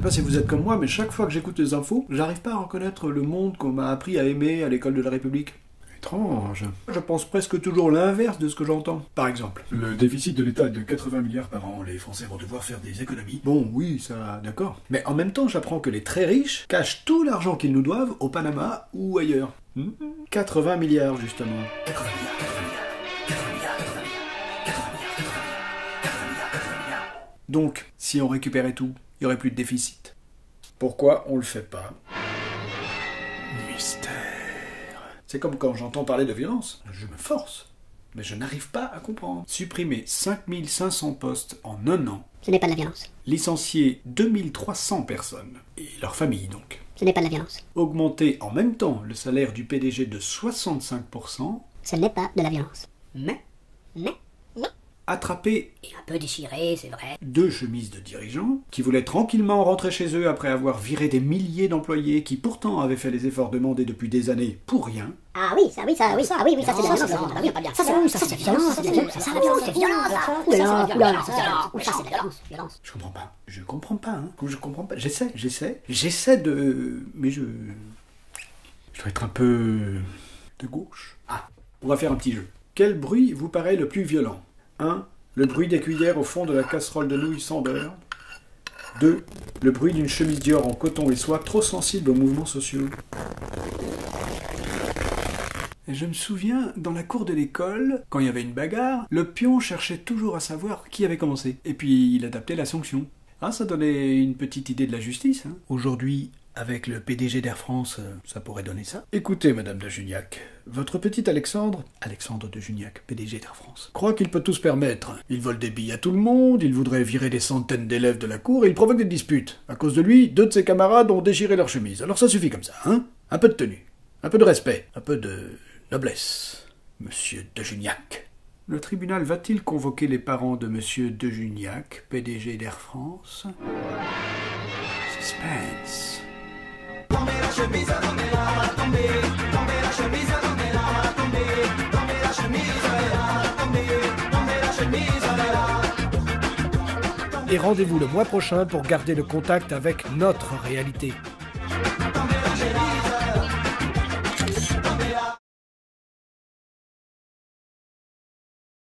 sais pas si vous êtes comme moi, mais chaque fois que j'écoute les infos, j'arrive pas à reconnaître le monde qu'on m'a appris à aimer à l'école de la République. Étrange. Je pense presque toujours l'inverse de ce que j'entends. Par exemple, Le déficit de l'État est de 80 milliards par an. Les Français vont devoir faire des économies. bon, oui, ça, d'accord. Mais en même temps, j'apprends que les très riches cachent tout l'argent qu'ils nous doivent au Panama ou ailleurs. 80 milliards, justement. 80 milliards, 80 milliards, 80 milliards, 80 milliards, 80 milliards, 80 milliards, 80 milliards, 80 milliards. Donc, si on récupérait tout, il y aurait plus de déficit. Pourquoi on le fait pas? Mystère. C'est comme quand j'entends parler de violence. Je me force. Mais je n'arrive pas à comprendre. Supprimer 5500 postes en un an. Ce n'est pas de la violence. Licencier 2300 personnes. Et leurs familles donc. Ce n'est pas de la violence. Augmenter en même temps le salaire du PDG de 65%. Ce n'est pas de la violence. Mais, Attraper et un peu déchiré, c'est vrai. 2 chemises de dirigeants qui voulaient tranquillement rentrer chez eux après avoir viré des milliers d'employés qui pourtant avaient fait les efforts demandés depuis des années pour rien. Ah oui, ça c'est de la violence. Ça c'est de la violence, ça c'est de la violence. Ça la violence, c'est violence. Oula, ça c'est de la violence. Violence. Je comprends pas. Je comprends pas, hein. Je comprends pas. J'essaie de... Mais je dois être un peu... de gauche. Ah, on va faire un petit jeu. Quel bruit vous paraît le plus violent? 1. Le bruit des cuillères au fond de la casserole de nouilles sans beurre. 2. Le bruit d'une chemise Dior en coton et soie trop sensible aux mouvements sociaux. Et je me souviens, dans la cour de l'école, quand il y avait une bagarre, le pion cherchait toujours à savoir qui avait commencé. Et puis il adaptait la sanction. Ah, ça donnait une petite idée de la justice, hein. Aujourd'hui, avec le PDG d'Air France, ça pourrait donner ça. Écoutez, Madame de Juniac, votre petit Alexandre de Juniac, PDG d'Air France, croit qu'il peut tout se permettre. Il vole des billes à tout le monde, il voudrait virer des centaines d'élèves de la cour et il provoque des disputes. À cause de lui, 2 de ses camarades ont déchiré leur chemise. Alors ça suffit comme ça, hein? Un peu de tenue, un peu de respect, un peu de noblesse, Monsieur de Juniac. Le tribunal va-t-il convoquer les parents de Monsieur de Juniac, PDG d'Air France? Suspense. Tomber la chemise, la tomber la chemise, la tomber la chemise, la chemise, Et rendez-vous le mois prochain pour garder le contact avec notre réalité.